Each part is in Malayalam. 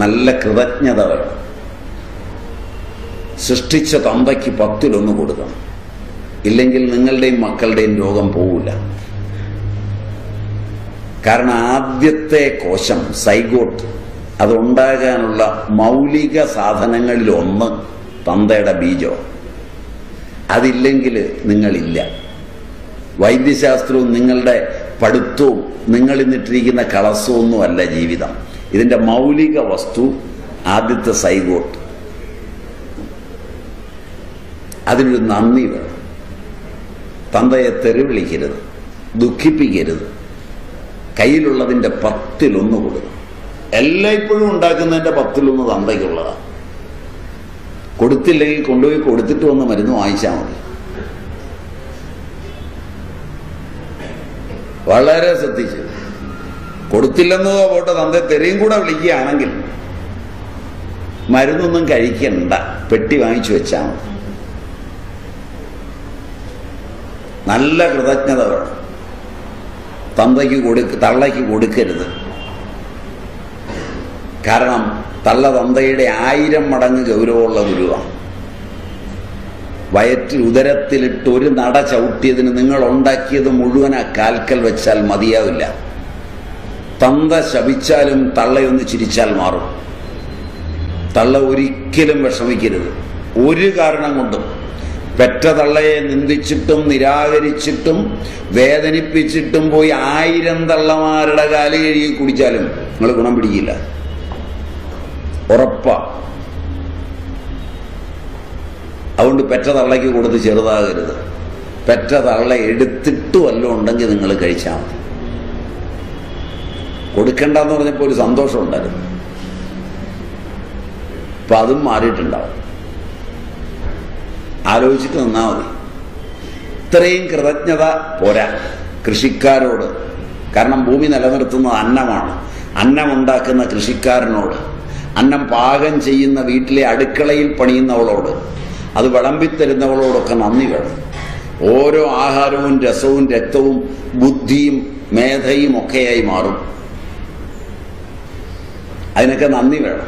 നല്ല കൃതജ്ഞത വേണം. സൃഷ്ടിച്ച തന്തയ്ക്ക് 10 കൊടുക്കണം. ഇല്ലെങ്കിൽ നിങ്ങളുടെയും മക്കളുടെയും രോഗം പോവില്ല. കാരണം ആദ്യത്തെ കോശം സൈഗോട്ട്, അതുണ്ടാകാനുള്ള മൗലിക സാധനങ്ങളിലൊന്ന് തന്തയുടെ ബീജം. അതില്ലെങ്കിൽ നിങ്ങളില്ല. വൈദ്യശാസ്ത്രവും നിങ്ങളുടെ പഠിത്തവും നിങ്ങളിന്നിട്ടിരിക്കുന്ന കളസവും അല്ല ജീവിതം. ഇതിൻ്റെ മൗലിക വസ്തു ആദ്യത്തെ സൈഗോട്ട്. അതിനൊരു നന്ദി വേണം. തന്തയെ തെറി വിളിക്കരുത്, ദുഃഖിപ്പിക്കരുത്. കയ്യിലുള്ളതിൻ്റെ 10 കൊടുക്കണം. എല്ലായ്പ്പോഴും ഉണ്ടാക്കുന്നതിൻ്റെ 10 തന്തയ്ക്കുള്ളതാണ്. കൊടുത്തില്ലെങ്കിൽ കൊണ്ടുപോയി കൊടുത്തിട്ട് വന്ന് മരുന്ന് വാങ്ങിച്ചാൽ മതി. വളരെ ശ്രദ്ധിച്ച്. കൊടുത്തില്ലെന്നതോ പോട്ടെ, തന്തയെ തെറിയും കൂടെ വിളിക്കുകയാണെങ്കിൽ മരുന്നൊന്നും കഴിക്കണ്ട, പെട്ടി വാങ്ങിച്ചു വെച്ചാൽ മതി. നല്ല കൃതജ്ഞത വേണം. തള്ളയ്ക്ക് കൊടുക്കരുത്. കാരണം തള്ള തന്തയുടെ 1000 മടങ്ങ് ഗൗരവമുള്ള ഗുരുവാണ്. വയറ്റിൽ ഉദരത്തിലിട്ട് ഒരു നട ചവിട്ടിയതിന് നിങ്ങൾ ഉണ്ടാക്കിയത് മുഴുവൻ ആ കാൽക്കൽ വെച്ചാൽ മതിയാവില്ല. തന്ത ശപിച്ചാലും തള്ളയൊന്ന് ചിരിച്ചാൽ മാറും. തള്ള ഒരിക്കലും വിഷമിക്കരുത്. ഒരു കാരണം കൊണ്ടും. പെറ്റ തള്ളയെ നിന്ദിച്ചിട്ടും നിരാകരിച്ചിട്ടും വേദനിപ്പിച്ചിട്ടും പോയി 1000 തള്ളമാരുടെ കാല് കഴുകി കുടിച്ചാലും നിങ്ങൾ ഗുണം പിടിക്കില്ല. ഉറപ്പാ. അതുകൊണ്ട് പെറ്റ തള്ളയ്ക്ക് കൊടുത്ത് ചെറുതാകരുത്. പെറ്റ തള്ള എടുത്തിട്ട് വല്ലതും ഉണ്ടെങ്കിൽ നിങ്ങൾ കഴിച്ചാൽ മതി. കൊടുക്കണ്ടെന്ന് പറഞ്ഞപ്പോൾ ഒരു സന്തോഷം ഉണ്ടായിരുന്നു. അപ്പം അതും മാറിയിട്ടുണ്ടാവും. ആലോചിച്ചിട്ട് നിന്നാൽ മതി. ഇത്രയും കൃതജ്ഞത പോരാ കൃഷിക്കാരോട്. കാരണം ഭൂമി നിലനിർത്തുന്നത് അന്നമാണ്. അന്നമുണ്ടാക്കുന്ന കൃഷിക്കാരനോട്, അന്നം പാകം ചെയ്യുന്ന വീട്ടിലെ അടുക്കളയിൽ പണിയുന്നവളോട്, അത് വിളമ്പിത്തരുന്നവളോടൊക്കെ നന്ദി വേണം. ഓരോ ആഹാരവും രസവും രക്തവും ബുദ്ധിയും മേധയും ഒക്കെയായി മാറും. അതിനൊക്കെ നന്ദി വേണം.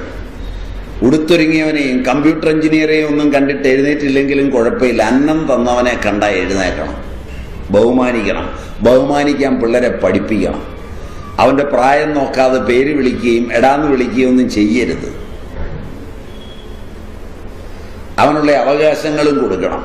ഉടുത്തൊരുങ്ങിയവനെയും കമ്പ്യൂട്ടർ എഞ്ചിനീയറെയും ഒന്നും കണ്ടിട്ട് എഴുന്നേറ്റില്ലെങ്കിലും കുഴപ്പമില്ല. അന്നം തന്നവനെ കണ്ടാൽ എഴുന്നേക്കണം, ബഹുമാനിക്കണം. ബഹുമാനിക്കാൻ പിള്ളേരെ പഠിപ്പിക്കണം. അവൻ്റെ പ്രായം നോക്കാതെ പേര് വിളിക്കുകയും എടാന്ന് വിളിക്കുകയും ഒന്നും ചെയ്യരുത്. അവനുള്ള അവകാശങ്ങളും കൊടുക്കണം.